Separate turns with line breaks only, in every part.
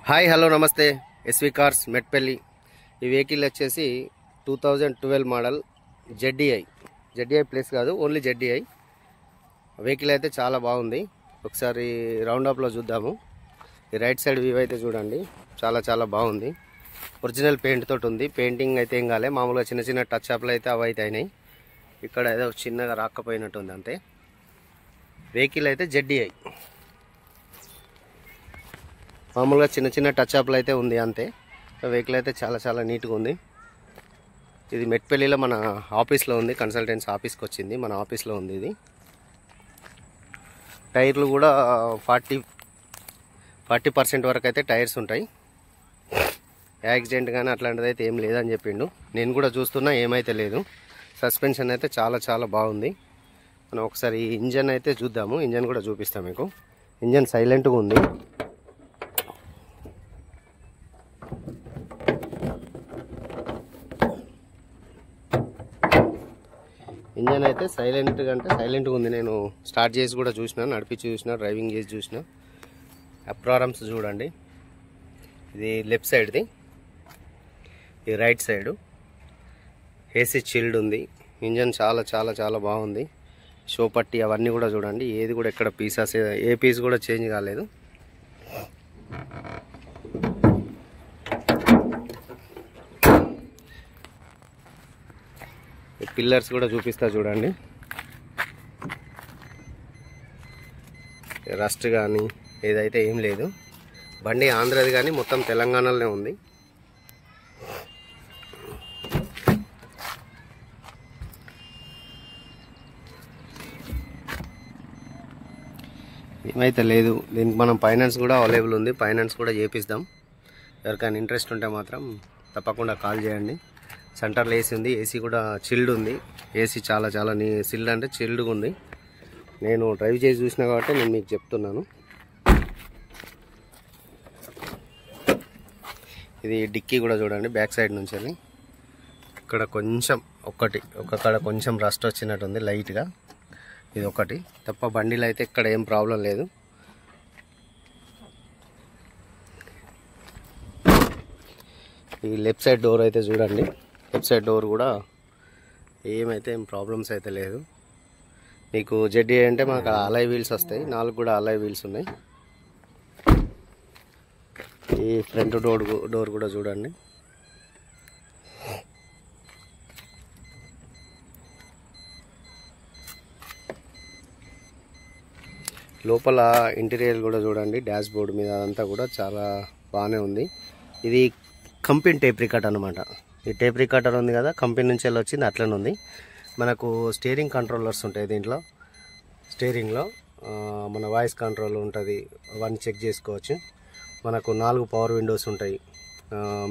Hi hello నమస్తే SV cars Metpally. ఈ vehicle వచ్చేసి 2012 మోడల్ జెడ్డీఐ ప్లస్ కాదు, ఓన్లీ జెడ్డీఐ వెహికల్ అయితే చాలా బాగుంది. ఒకసారి రౌండ్ అప్లో చూద్దాము. ఈ రైట్ సైడ్ వ్యూ అయితే చూడండి, చాలా చాలా బాగుంది. ఒరిజినల్ పెయింట్ తోటి ఉంది. పెయింటింగ్ అయితే ఏం కాలే, మామూలుగా చిన్న చిన్న టచ్ అప్లు అయితే అవి అయితే అయినాయి. ఇక్కడ ఏదో చిన్నగా రాకపోయినట్టుంది అంతే. వెహికల్ అయితే జెడ్డీఐ, మామూలుగా చిన్న చిన్న టచ్ అప్లు అయితే ఉంది అంతే. వెహికల్ అయితే చాలా చాలా నీట్గా ఉంది. ఇది మెట్పల్లిలో మన ఆఫీస్లో ఉంది, కన్సల్టెన్సీ ఆఫీస్కి వచ్చింది, మన ఆఫీస్లో ఉంది. ఇది టైర్లు కూడా 40% వరకు అయితే టైర్స్ ఉంటాయి. యాక్సిడెంట్ కానీ అట్లాంటిది అయితే ఏం లేదని చెప్పిండు. నేను కూడా చూస్తున్నా, ఏమైతే లేదు. సస్పెన్షన్ అయితే చాలా చాలా బాగుంది. మనం ఒకసారి ఇంజన్ అయితే చూద్దాము. ఇంజన్ కూడా చూపిస్తాం మీకు. ఇంజన్ సైలెంట్గా ఉంది. ఇంజన్ అయితే సైలెంట్గా ఉంది. నేను స్టార్ట్ చేసి కూడా చూసిన, నడిపించి చూసిన, డ్రైవింగ్ చేసి చూసిన. అప్రారమ్స్ చూడండి. ఇది లెఫ్ట్ సైడ్ది, ఇది రైట్ సైడు. ఏసీ చిల్డ్ ఉంది. ఇంజన్ చాలా చాలా చాలా బాగుంది. షో పట్టి అవన్నీ కూడా చూడండి, ఏది కూడా ఎక్కడ ఏ పీస్ కూడా చేంజ్ కాలేదు. పిల్లర్స్ కూడా చూపిస్తా చూడండి. రస్ట్ కానీ ఏదైతే ఏం లేదు. బండి ఆంధ్రది కానీ మొత్తం తెలంగాణలోనే ఉంది. ఏమైతే లేదు. దీనికి మనం ఫైనాన్స్ కూడా అవైలబుల్ ఉంది. ఫైనాన్స్ కూడా చేపిస్తాం. ఎవరికైనా ఇంట్రెస్ట్ ఉంటే మాత్రం తప్పకుండా కాల్ చేయండి. సెంటర్లో ఏసీ ఉంది. ఏసీ కూడా చిల్డ్ ఉంది. ఏసీ చాలా చాలా చిల్డ్ అంటే చిల్డ్గా ఉంది. నేను డ్రైవ్ చేసి చూసిన కాబట్టి నేను మీకు చెప్తున్నాను. ఇది డిక్కీ కూడా చూడండి, బ్యాక్ సైడ్ నుంచి వెళ్ళి ఇక్కడ కొంచెం ఒక్కొక్కడ కొంచెం రస్ట్ వచ్చినట్టుంది లైట్గా. ఇది ఒకటి తప్ప బండిలో అయితే ఇక్కడ ఏం ప్రాబ్లం లేదు. ఈ లెఫ్ట్ సైడ్ డోర్ అయితే చూడండి. లెఫ్ట్ సైడ్ డోర్ కూడా ఏమైతే ఏం ప్రాబ్లమ్స్ అయితే లేదు. మీకు జెడ్డీఐ అంటే మనకు అలాయ్ వీల్స్ వస్తాయి. 4 కూడా అలాయ్ వీల్స్ ఉన్నాయి. ఈ ఫ్రంట్ డోర్ కూడా చూడండి. లోపల ఇంటీరియర్ కూడా చూడండి. డాష్ బోర్డ్ మీద అదంతా కూడా చాలా బాగానే ఉంది. ఇది కంపెనీ టేప్ రికార్డ్ అనమాట. ఈ టేప్ రికార్డర్ ఉంది కదా, కంపెనీ నుంచి వెళ్ళి వచ్చింది, అట్లనే ఉంది. మనకు స్టీరింగ్ కంట్రోలర్స్ ఉంటాయి దీంట్లో. స్టీరింగ్లో మన వాయిస్ కంట్రోల్ ఉంటుంది, అవన్నీ చెక్ చేసుకోవచ్చు. మనకు 4 పవర్ విండోస్ ఉంటాయి.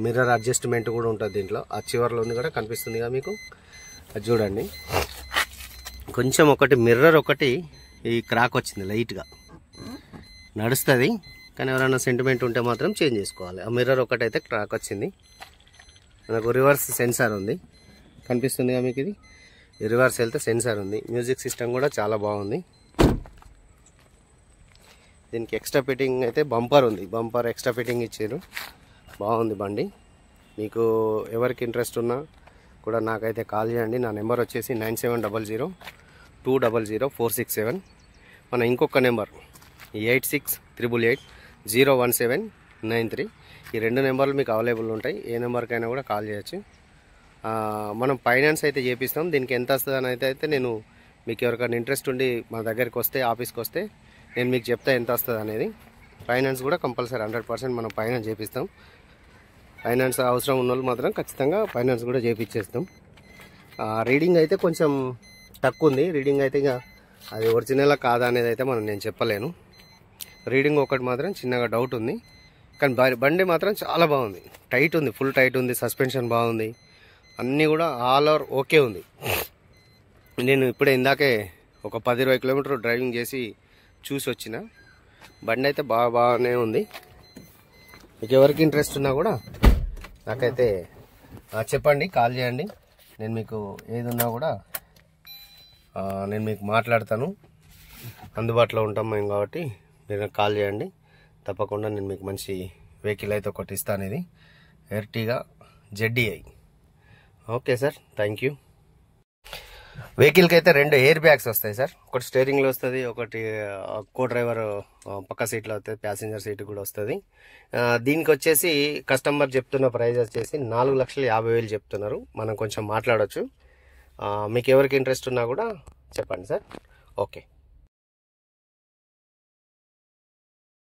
మిర్రర్ అడ్జస్ట్మెంట్ కూడా ఉంటుంది దీంట్లో. ఆ చివర్లో ఉంది కూడా కనిపిస్తుంది కదా మీకు, అది చూడండి. కొంచెం మిర్రర్ ఈ క్రాక్ వచ్చింది లైట్గా. నడుస్తుంది కానీ ఎవరైనా సెంటిమెంట్ ఉంటే మాత్రం చేంజ్ చేసుకోవాలి. ఆ మిర్రర్ ఒకటైతే క్రాక్ వచ్చింది. మనకు రివర్స్ సెన్సార్ ఉంది, కనిపిస్తుందిగా మీకు. ఇది రివర్స్ వెళ్తే సెన్సార్ ఉంది. మ్యూజిక్ సిస్టమ్ కూడా చాలా బాగుంది. దీనికి ఎక్స్ట్రా ఫిట్టింగ్ అయితే బంపర్ ఉంది. బంపర్ ఎక్స్ట్రా ఫిట్టింగ్ ఇచ్చారు. బాగుంది బండి. మీకు ఎవరికి ఇంట్రెస్ట్ ఉన్నా కూడా నాకైతే కాల్ చేయండి. నా నెంబర్ వచ్చేసి 9700200467. మన ఇంకొక నెంబర్ 8688801793. ఈ 2 నెంబర్లు మీకు అవైలబుల్ ఉంటాయి. ఏ నెంబర్కైనా కూడా కాల్ చేయొచ్చు. మనం ఫైనాన్స్ అయితే చేపిస్తాం. దీనికి ఎంత వస్తుంది అని అయితే నేను మీకు ఎవరికైనా ఇంట్రెస్ట్ ఉండి మా దగ్గరికి వస్తే, ఆఫీస్కి వస్తే నేను మీకు చెప్తా ఎంత వస్తుంది అనేది. ఫైనాన్స్ కూడా కంపల్సరీ 100% మనం ఫైనాన్స్ చేపిస్తాం. ఫైనాన్స్ అవసరం ఉన్న వాళ్ళు మాత్రం ఖచ్చితంగా ఫైనాన్స్ కూడా చేపిచ్చేస్తాం. రీడింగ్ అయితే కొంచెం తక్కువ ఉంది. రీడింగ్ అయితే ఇక అది ఒరిజినల్ కాదా అనేది అయితే నేను చెప్పలేను. రీడింగ్ ఒకటి మాత్రం చిన్నగా డౌట్ ఉంది. కానీ బండి మాత్రం చాలా బాగుంది. టైట్ ఉంది, ఫుల్ టైట్ ఉంది. సస్పెన్షన్ బాగుంది. అన్నీ కూడా ఆల్ ఓవర్ ఓకే ఉంది. నేను ఇప్పుడే ఇందాకే ఒక 10-20 కిలోమీటర్ డ్రైవింగ్ చేసి చూసి వచ్చిన. బండి అయితే బాగానే ఉంది. మీకు ఎవరికి ఇంట్రెస్ట్ ఉన్నా కూడా నాకైతే చెప్పండి, కాల్ చేయండి. నేను మీకు ఏది ఉన్నా కూడా నేను మీకు మాట్లాడతాను. అందుబాటులో ఉంటాం మేము కాబట్టి మీరు కాల్ చేయండి. తప్పకుండా నేను మీకు మంచి వెహికల్ అయితే ఒకటి ఇస్తాను. ఇది Ertiga ZDI. Okay sir, thank you. వెహికల్కి అయితే 2 ఎయిర్ బ్యాగ్స్ వస్తాయి సార్. ఒకటి స్టీరింగ్లో వస్తుంది, ఒకటి కో డ్రైవర్ పక్క సీట్లో వస్తుంది, ప్యాసింజర్ సీట్ కూడా వస్తుంది. దీనికి వచ్చేసి కస్టమర్ చెప్తున్న ప్రైస్ వచ్చేసి 4,50,000 చెప్తున్నారు. మనం కొంచెం మాట్లాడవచ్చు. మీకు ఎవరికి ఇంట్రెస్ట్ ఉన్నా కూడా చెప్పండి సార్. ఓకే.